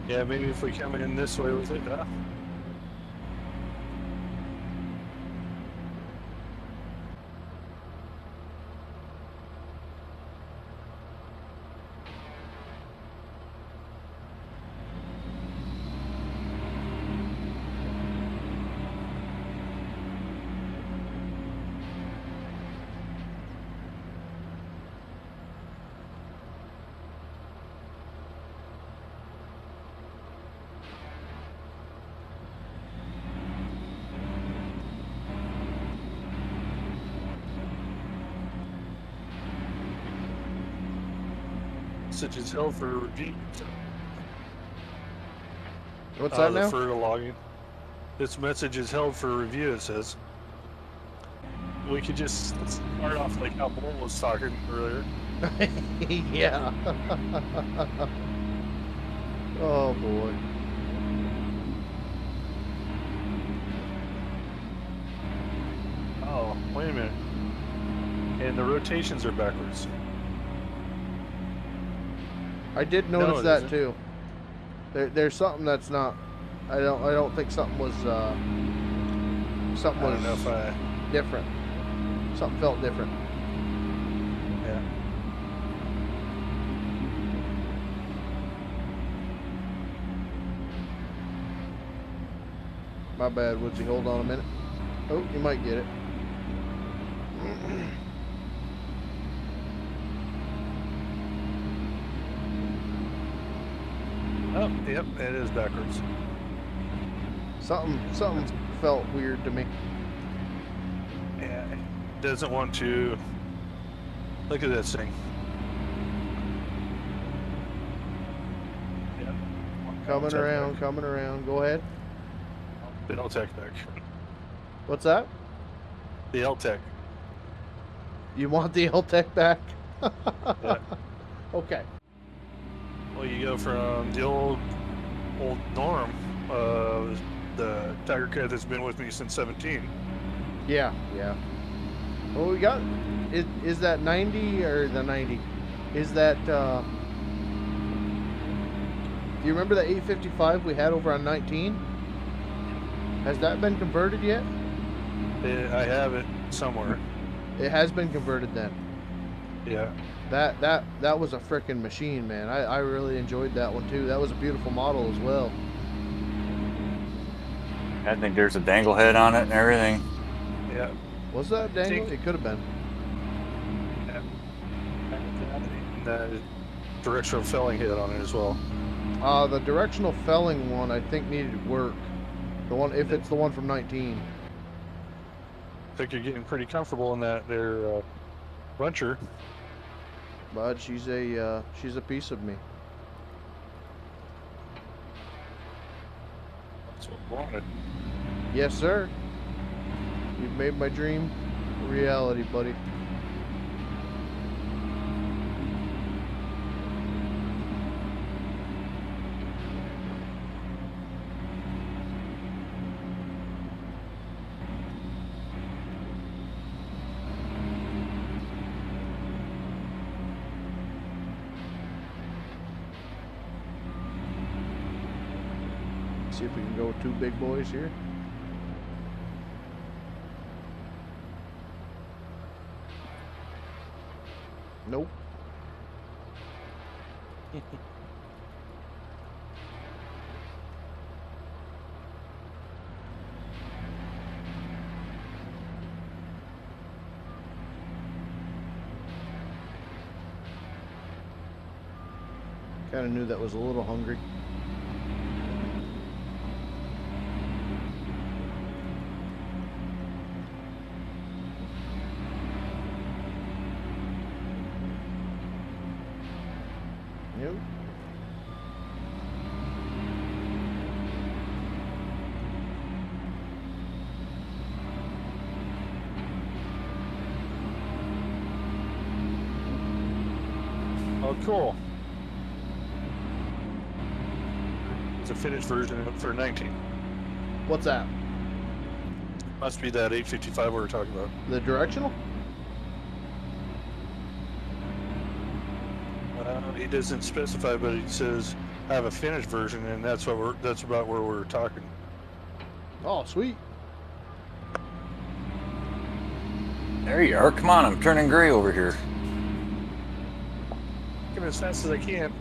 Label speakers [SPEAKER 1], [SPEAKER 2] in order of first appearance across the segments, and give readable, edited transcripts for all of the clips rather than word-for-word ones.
[SPEAKER 1] Yeah, maybe if we come in this way with it, huh? Message is held for review.
[SPEAKER 2] What's that now?
[SPEAKER 1] For logging. This message is held for review, it says. We could just start off like how Bull was talking earlier.
[SPEAKER 2] Yeah. Oh boy.
[SPEAKER 1] Oh, wait a minute. And the rotations are backwards.
[SPEAKER 2] I did notice that too. There's something that's not. I don't think something was. Something was different. Something felt different.
[SPEAKER 1] Yeah.
[SPEAKER 2] My bad, Woodsy. Hold on a minute. Oh, you might get it.
[SPEAKER 1] Oh, yep, it is backwards.
[SPEAKER 2] Something felt weird to me.
[SPEAKER 1] Yeah, it doesn't want to. Look at this thing. Yeah.
[SPEAKER 2] Coming around. Go ahead.
[SPEAKER 1] The L-Tech back.
[SPEAKER 2] What's that?
[SPEAKER 1] The L-Tech.
[SPEAKER 2] You want the L-Tech back?
[SPEAKER 1] Yeah.
[SPEAKER 2] Okay.
[SPEAKER 1] Well, you go from the old Norm, the Tiger Cat that's been with me since 17.
[SPEAKER 2] Yeah. Well, we got. Is that 90 or the 90? Is that? Do you remember the 855 we had over on 19? Has that been converted yet?
[SPEAKER 1] I have it somewhere.
[SPEAKER 2] It has been converted then.
[SPEAKER 1] Yeah.
[SPEAKER 2] That was a frickin' machine, man. I really enjoyed that one too. That was a beautiful model as well.
[SPEAKER 3] I think there's a dangle head on it and everything.
[SPEAKER 1] Yeah.
[SPEAKER 2] Was that a dangle? It could have been.
[SPEAKER 1] Yeah. And the directional felling head on it as well.
[SPEAKER 2] The directional felling one I think needed work. The one, if it's the one from 19.
[SPEAKER 1] I think you're getting pretty comfortable in that there buncher.
[SPEAKER 2] But she's a piece of me.
[SPEAKER 1] That's what I wanted.
[SPEAKER 2] Yes, sir. You've made my dream a reality, buddy. See if we can go with two big boys here. Nope. Kind of knew that was a little hungry. Yep.
[SPEAKER 1] Oh, cool. It's a finished version for 19.
[SPEAKER 2] What's that?
[SPEAKER 1] Must be that 855 we were talking about.
[SPEAKER 2] The directional?
[SPEAKER 1] He doesn't specify, but he says have a finished version, and that's about where we're talking.
[SPEAKER 2] Oh, sweet.
[SPEAKER 3] There you are. Come on, I'm turning gray over here.
[SPEAKER 1] Get as fast as I can.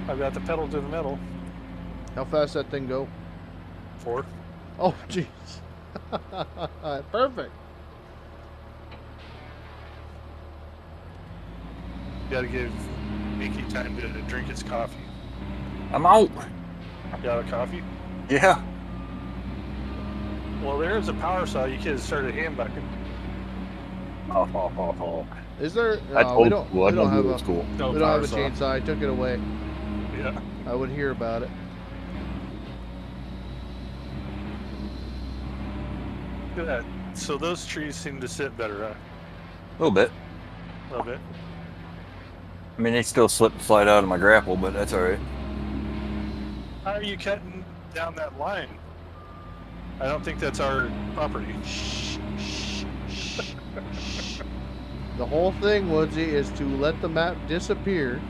[SPEAKER 1] I've got the pedal to the metal.
[SPEAKER 2] How fast that thing go?
[SPEAKER 1] 4.
[SPEAKER 2] Oh, jeez. Perfect.
[SPEAKER 1] Got to give Mickey time to drink his coffee.
[SPEAKER 3] I'm out.
[SPEAKER 1] Got a coffee?
[SPEAKER 3] Yeah.
[SPEAKER 1] Well, there is a power saw. You could have started handbucking.
[SPEAKER 3] Oh.
[SPEAKER 2] Is there?
[SPEAKER 3] I
[SPEAKER 2] No,
[SPEAKER 3] told
[SPEAKER 2] we don't.
[SPEAKER 3] you,
[SPEAKER 2] We don't have a.
[SPEAKER 3] school.
[SPEAKER 1] No
[SPEAKER 2] We don't have
[SPEAKER 1] power
[SPEAKER 2] a
[SPEAKER 1] saw.
[SPEAKER 2] chainsaw. I took it away.
[SPEAKER 1] Yeah.
[SPEAKER 2] I would hear about it.
[SPEAKER 1] Look at that. So those trees seem to sit better, huh?
[SPEAKER 3] A little bit.
[SPEAKER 1] A little bit.
[SPEAKER 3] I mean, they still slip and slide out of my grapple, but that's all right.
[SPEAKER 1] How are you cutting down that line? I don't think that's our property.
[SPEAKER 2] The whole thing, Woodsy, is to let the map disappear.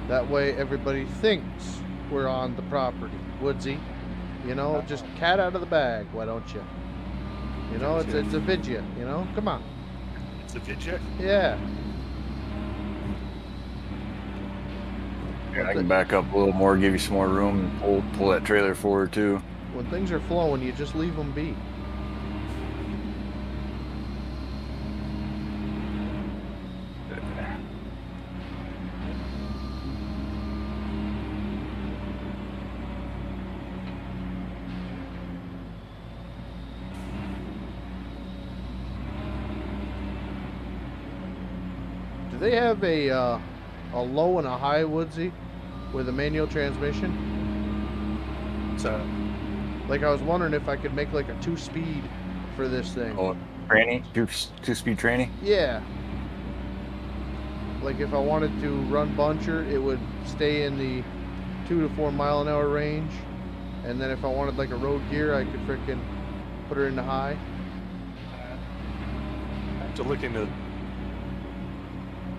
[SPEAKER 2] That way everybody thinks we're on the property. Woodsy, you know, just cat out of the bag, why don't you? You know, it's a vidya, you know? Come on.
[SPEAKER 1] It's a vidya.
[SPEAKER 2] Yeah.
[SPEAKER 3] I can back up a little more, give you some more room, and pull that trailer forward too.
[SPEAKER 2] When things are flowing, you just leave them be. Do they have a low and a high, Woodsy, with a manual transmission?
[SPEAKER 1] So
[SPEAKER 2] Like, I was wondering if I could make like a 2-speed for this thing.
[SPEAKER 3] Oh, tranny, two-speed tranny.
[SPEAKER 2] Yeah. Like if I wanted to run buncher, it would stay in the 2 to 4 mile an hour range. And then if I wanted like a road gear, I could frickin' put her in the high.
[SPEAKER 1] I have to look into.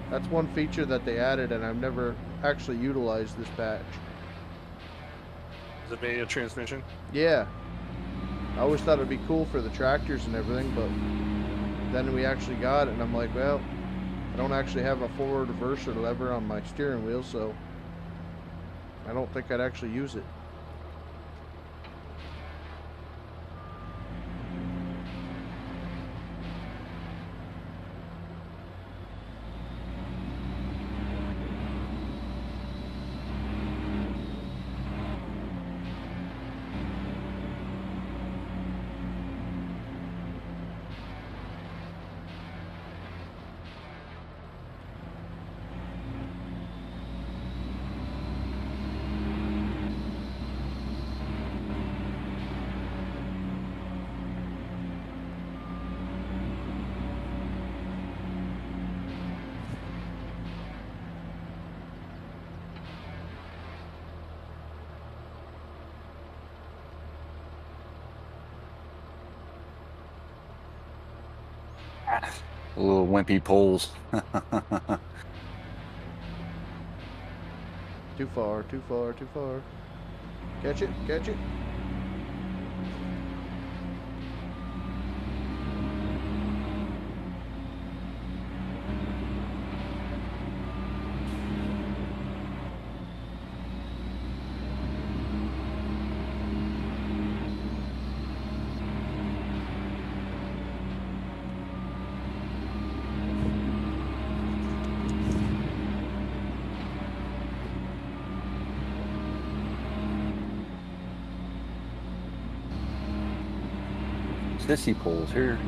[SPEAKER 2] That's one feature that they added, and I've never actually utilized this patch.
[SPEAKER 1] Is it manual transmission?
[SPEAKER 2] Yeah. I always thought it'd be cool for the tractors and everything, but then we actually got it, and I'm like, well, I don't actually have a forward reverser lever on my steering wheel, so I don't think I'd actually use it.
[SPEAKER 3] Little wimpy poles.
[SPEAKER 2] Too far, too far, too far. Catch it, catch it.
[SPEAKER 3] Sissy poles here.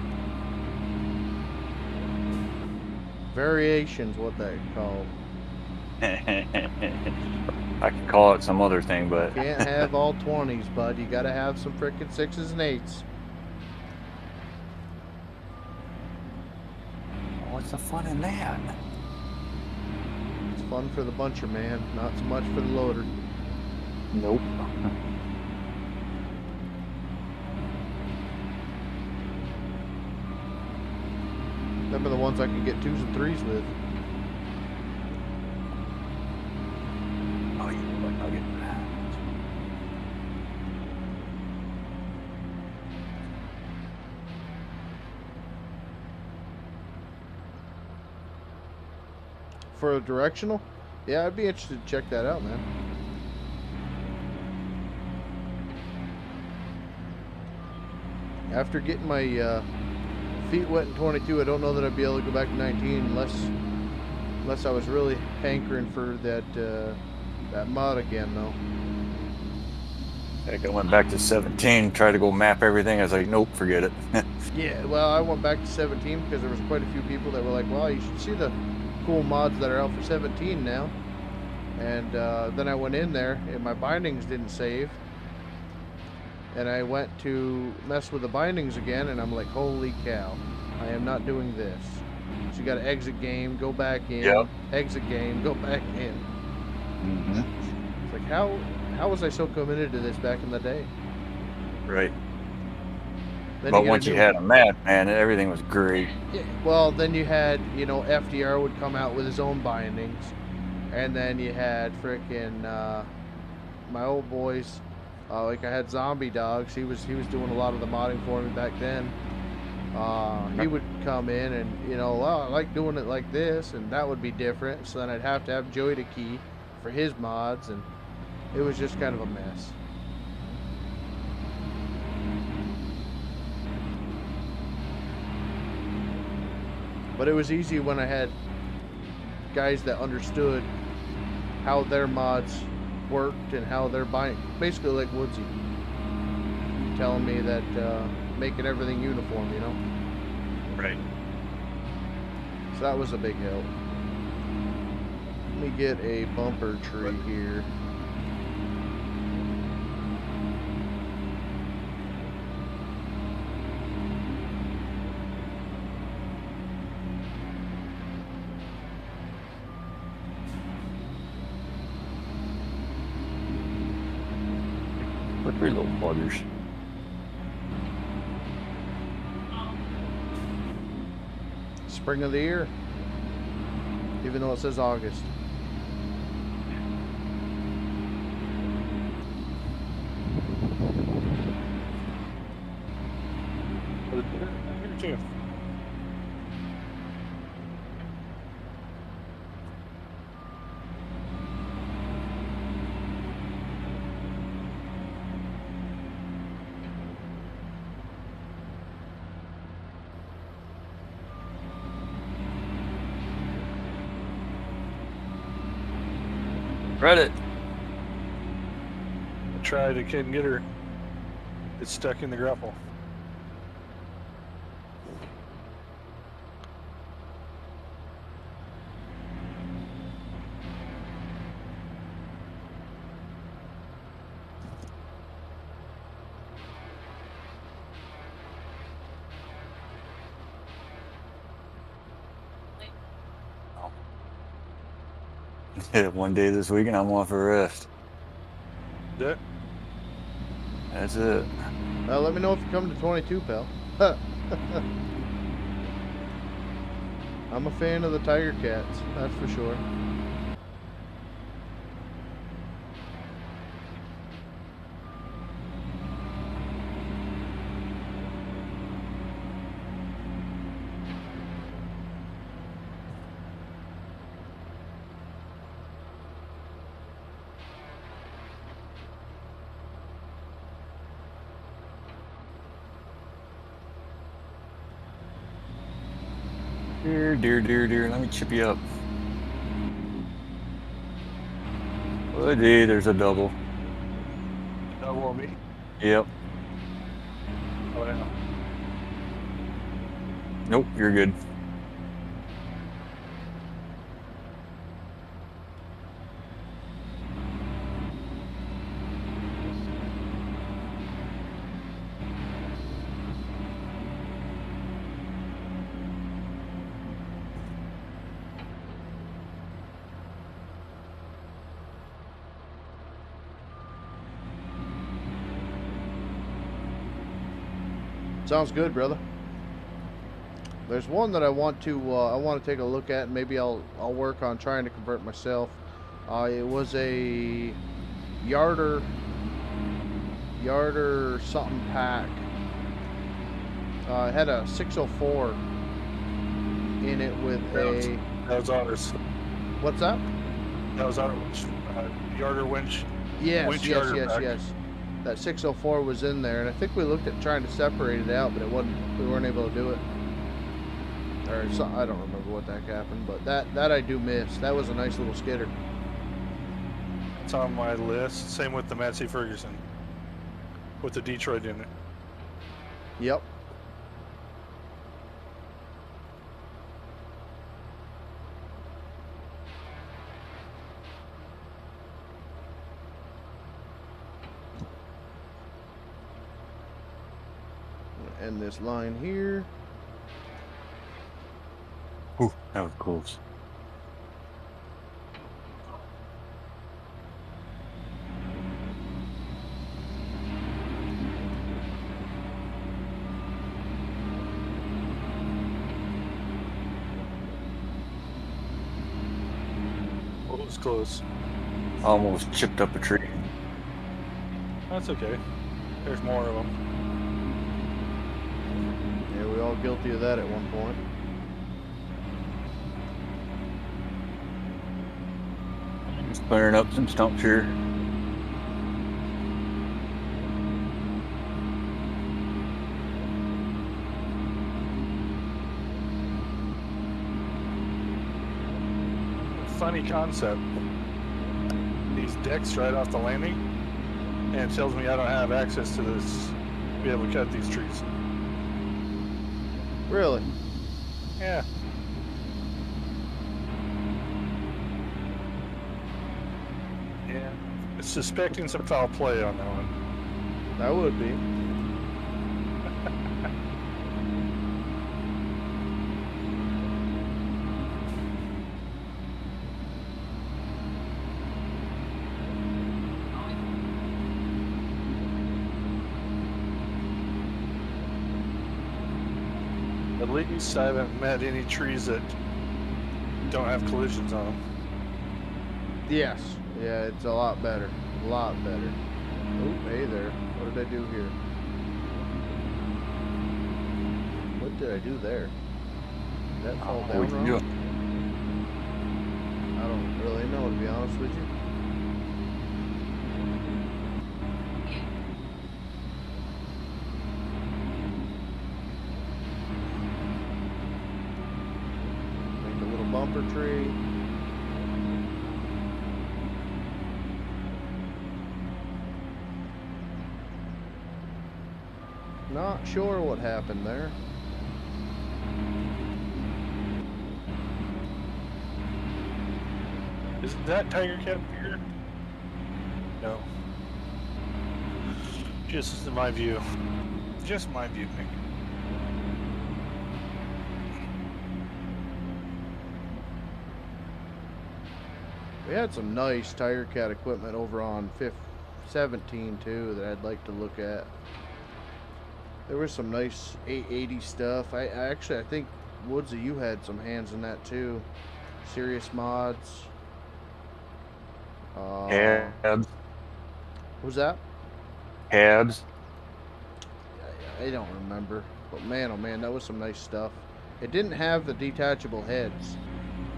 [SPEAKER 2] Variations, what they called.
[SPEAKER 3] I could call it some other thing, but
[SPEAKER 2] Can't have all 20s, bud. You gotta have some frickin' 6s and 8s.
[SPEAKER 3] what's the fun in that?
[SPEAKER 2] It's fun for the buncher, man. Not so much for the loader.
[SPEAKER 3] Nope.
[SPEAKER 2] Them are the ones I can get 2s and 3s with. for a directional? Yeah, I'd be interested to check that out, man. After getting my feet wet in 22, I don't know that I'd be able to go back to 19 unless I was really hankering for that mod again, though.
[SPEAKER 3] Heck, I went back to 17, tried to go map everything. I was like, nope, forget it.
[SPEAKER 2] Yeah, well, I went back to 17 because there was quite a few people that were like, well, you should see the cool mods that are out for 17 now. And then I went in there and my bindings didn't save. And I went to mess with the bindings again and I'm like, holy cow, I am not doing this. So you got to exit game, go back in,
[SPEAKER 3] Yep.
[SPEAKER 2] exit game, go back in.
[SPEAKER 3] Mm-hmm.
[SPEAKER 2] It's like, how was I so committed to this back in the day?
[SPEAKER 3] Right.
[SPEAKER 2] Then
[SPEAKER 3] But
[SPEAKER 2] gotta
[SPEAKER 3] once you
[SPEAKER 2] do-
[SPEAKER 3] had a map, man, everything was great.
[SPEAKER 2] Yeah, well, then you had, you know, FDR would come out with his own bindings. And then you had frickin' my old boys, like I had Zombie Dogs. He was doing a lot of the modding for me back then. He would come in and, you know, well, I like doing it like this, and that would be different. So then I'd have to have Joey to key for his mods, and it was just kind of a mess. But it was easy when I had guys that understood how their mods worked and how they're buying, basically like Woodsy, telling me that making everything uniform, you know.
[SPEAKER 3] Right.
[SPEAKER 2] So that was a big help. Let me get a bumper tree here.
[SPEAKER 3] Slippery little buggers.
[SPEAKER 2] Spring of the year, even though it says August.
[SPEAKER 1] Here too.
[SPEAKER 3] Reddit.
[SPEAKER 1] I tried, I couldn't get her. It's stuck in the grapple.
[SPEAKER 3] One day this week and I'm off for rest.
[SPEAKER 1] Yeah.
[SPEAKER 3] That's it.
[SPEAKER 2] Well, let me know if you come to 22, pal. I'm a fan of the Tiger Cats, that's for sure.
[SPEAKER 3] Dear, let me chip you up. Oh, gee, there's a double.
[SPEAKER 1] Double on me.
[SPEAKER 3] Yep.
[SPEAKER 1] Oh, yeah.
[SPEAKER 3] Nope, you're good.
[SPEAKER 2] Sounds good, brother. There's one that I want to take a look at. Maybe I'll work on trying to convert myself. It was a yarder something pack. It had a 604 in it with a.
[SPEAKER 1] That was ours.
[SPEAKER 2] What's that?
[SPEAKER 1] That was our yarder winch.
[SPEAKER 2] Yes,
[SPEAKER 1] Winch
[SPEAKER 2] yes,
[SPEAKER 1] yarder
[SPEAKER 2] yes,
[SPEAKER 1] back.
[SPEAKER 2] yes. That 604 was in there, and I think we looked at trying to separate it out, but it wasn't. We weren't able to do it. Or so, I don't remember what the heck happened, but that I do miss. That was a nice little skidder.
[SPEAKER 1] It's on my list. Same with the Massey Ferguson, with the Detroit in it.
[SPEAKER 2] Yep. End this line here.
[SPEAKER 3] Ooh, that was close.
[SPEAKER 1] Oh, it was close.
[SPEAKER 3] Almost chipped up a tree.
[SPEAKER 1] That's okay. There's more of them.
[SPEAKER 2] Yeah, we all guilty of that at one point.
[SPEAKER 3] Just clearing up some stumps here.
[SPEAKER 1] Funny concept. These decks right off the landing, and it tells me I don't have access to this to be able to cut these trees.
[SPEAKER 2] Really?
[SPEAKER 1] Yeah. Yeah. Suspecting some foul play on that one.
[SPEAKER 2] That would be.
[SPEAKER 1] At least I haven't met any trees that don't have collisions on them.
[SPEAKER 2] Yes. Yeah, it's a lot better. A lot better. Oh, hey there. What did I do here? What did I do there? Did that fall down
[SPEAKER 3] What'd you
[SPEAKER 2] wrong?
[SPEAKER 3] do?
[SPEAKER 2] I don't really know, to be honest with you. Make a little bumper tree. Not sure what happened there.
[SPEAKER 1] Is that tiger cat here? No. Just my view. Just my view, Nick.
[SPEAKER 2] We had some nice Tiger Cat equipment over on 17 too that I'd like to look at. There was some nice 880 stuff. I think Woodsy, you had some hands in that too. Serious mods.
[SPEAKER 3] Heads.
[SPEAKER 2] What was that?
[SPEAKER 3] Heads.
[SPEAKER 2] I don't remember. But man, oh man, that was some nice stuff. It didn't have the detachable heads.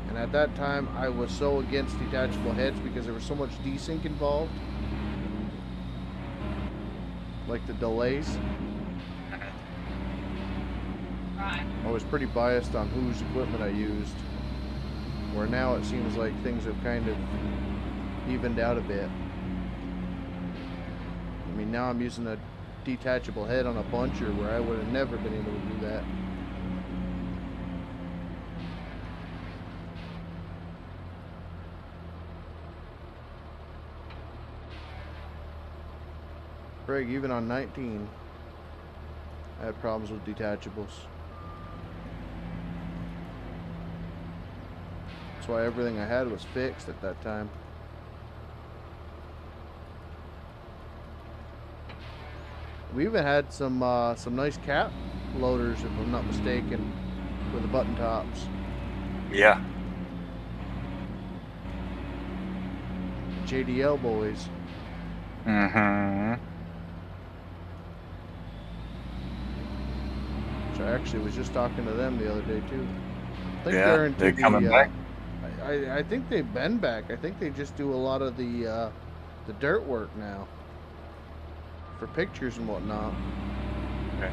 [SPEAKER 2] And at that time, I was so against detachable heads because there was so much desync involved. Like the delays. I was pretty biased on whose equipment I used. Where now it seems like things have kind of evened out a bit. I mean, now I'm using a detachable head on a buncher where I would have never been able to do that. Craig, even on 19, I had problems with detachables. That's why everything I had was fixed at that time. We even had some nice cap loaders, if I'm not mistaken, with the button tops.
[SPEAKER 3] Yeah.
[SPEAKER 2] JDL boys.
[SPEAKER 3] Mm-hmm.
[SPEAKER 2] Which I actually was just talking to them the other day too. I think
[SPEAKER 3] Yeah,
[SPEAKER 2] they're into
[SPEAKER 3] they're coming back.
[SPEAKER 2] I think they've been back. I think they just do a lot of the dirt work now for pictures and whatnot.
[SPEAKER 3] Okay.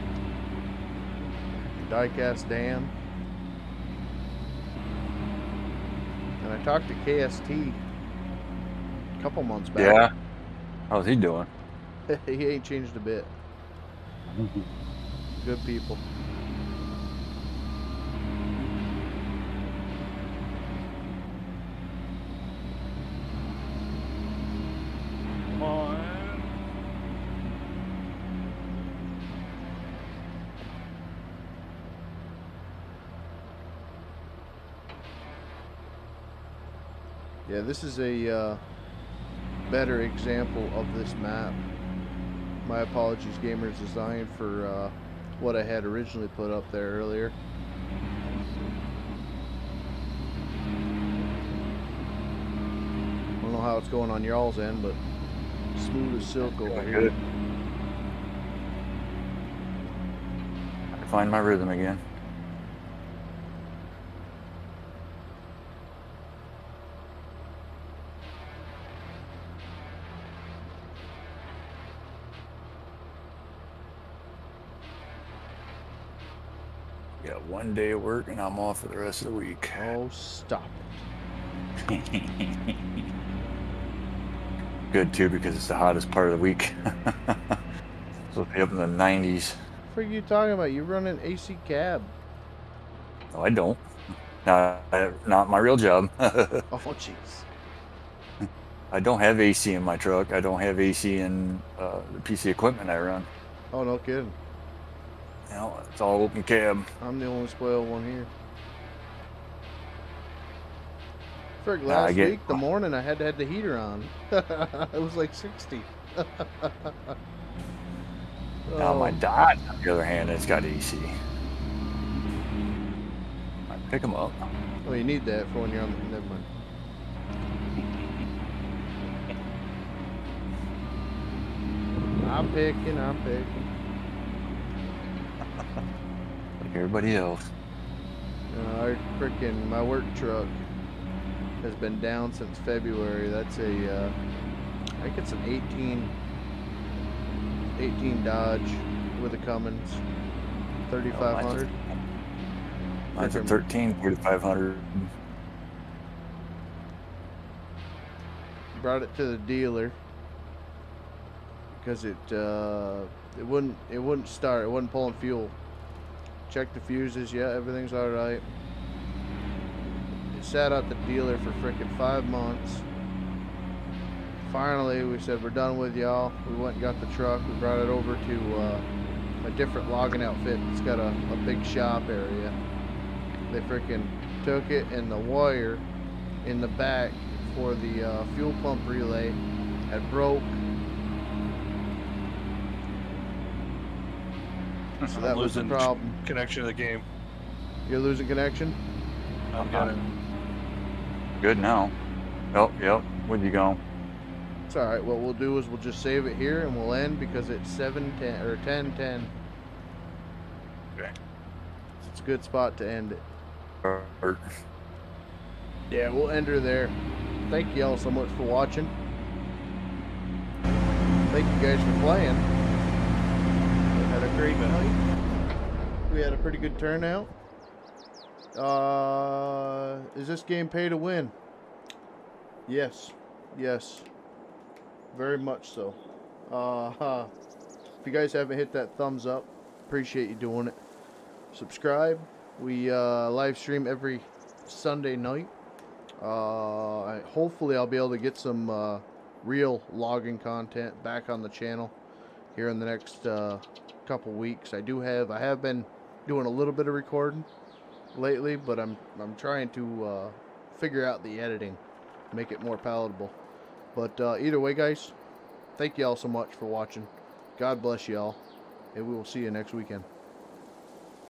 [SPEAKER 2] Diecast Dan. And I talked to KST a couple months back.
[SPEAKER 3] Yeah. How's he doing?
[SPEAKER 2] He ain't changed a bit. Good people.
[SPEAKER 1] Come on.
[SPEAKER 2] Yeah, this is a better example of this map. My apologies, Gamers Design, for what I had originally put up there earlier. I don't know how it's going on y'all's end, but smooth as silk over
[SPEAKER 3] Going
[SPEAKER 2] here.
[SPEAKER 3] good. I can find my rhythm again. Got 1 day of work and I'm off for the rest of the week.
[SPEAKER 2] Oh, stop it.
[SPEAKER 3] Good too, because it's the hottest part of the week. Supposed to be up in the 90s.
[SPEAKER 2] What are you talking about? You run an AC cab.
[SPEAKER 3] No, I don't. Not my real job.
[SPEAKER 2] Oh, jeez.
[SPEAKER 3] I don't have AC in my truck. I don't have AC in the piece of equipment I run.
[SPEAKER 2] Oh, no kidding.
[SPEAKER 3] You know, it's all open cab.
[SPEAKER 2] I'm the only spoiled one here. Frick,
[SPEAKER 3] Nah, I
[SPEAKER 2] last
[SPEAKER 3] get-
[SPEAKER 2] week, the morning, I had to have the heater on. It was like 60.
[SPEAKER 3] Now my
[SPEAKER 2] Oh,
[SPEAKER 3] Dodge, on the other hand, it's got AC. I pick them up.
[SPEAKER 2] oh, you need that for when you're on the... Never mind. I'm picking.
[SPEAKER 3] Like everybody else.
[SPEAKER 2] My work truck has been down since February. That's a, I think it's an 18 Dodge with a Cummins, 3500.
[SPEAKER 3] Mine's a
[SPEAKER 2] Frickin'
[SPEAKER 3] 13 4500.
[SPEAKER 2] Brought it to the dealer because it wouldn't start. It wasn't pulling fuel. Checked the fuses. Yeah, everything's all right. It sat at the dealer for frickin' 5 months. Finally, we said we're done with y'all. We went and got the truck. We brought it over to a different logging outfit. It's got a big shop area. They frickin' took it, and the wire in the back for the fuel pump relay had broke. So that was the
[SPEAKER 1] losing
[SPEAKER 2] problem.
[SPEAKER 1] Connection to the game.
[SPEAKER 2] You're losing connection?
[SPEAKER 1] I'm getting.
[SPEAKER 3] Good now. Oh, yep. Where'd you go?
[SPEAKER 2] It's alright. What we'll do is we'll just save it here and we'll end because it's 7:10 or 10:10.
[SPEAKER 3] Okay.
[SPEAKER 2] It's a good spot to end it.
[SPEAKER 3] Or-
[SPEAKER 2] Yeah, we'll end her there. Thank you all so much for watching. Thank you guys for playing. We had a great night. We had a pretty good turnout. Is this game pay to win? Yes. Yes. Very much so. If you guys haven't hit that thumbs up, appreciate you doing it. Subscribe. We live stream every Sunday night. Hopefully I'll be able to get some real logging content back on the channel here in the next couple weeks. I have been doing a little bit of recording lately, but I'm trying to figure out the editing, make it more palatable. But either way, guys, thank you all so much for watching. God bless you all, and we will see you next weekend.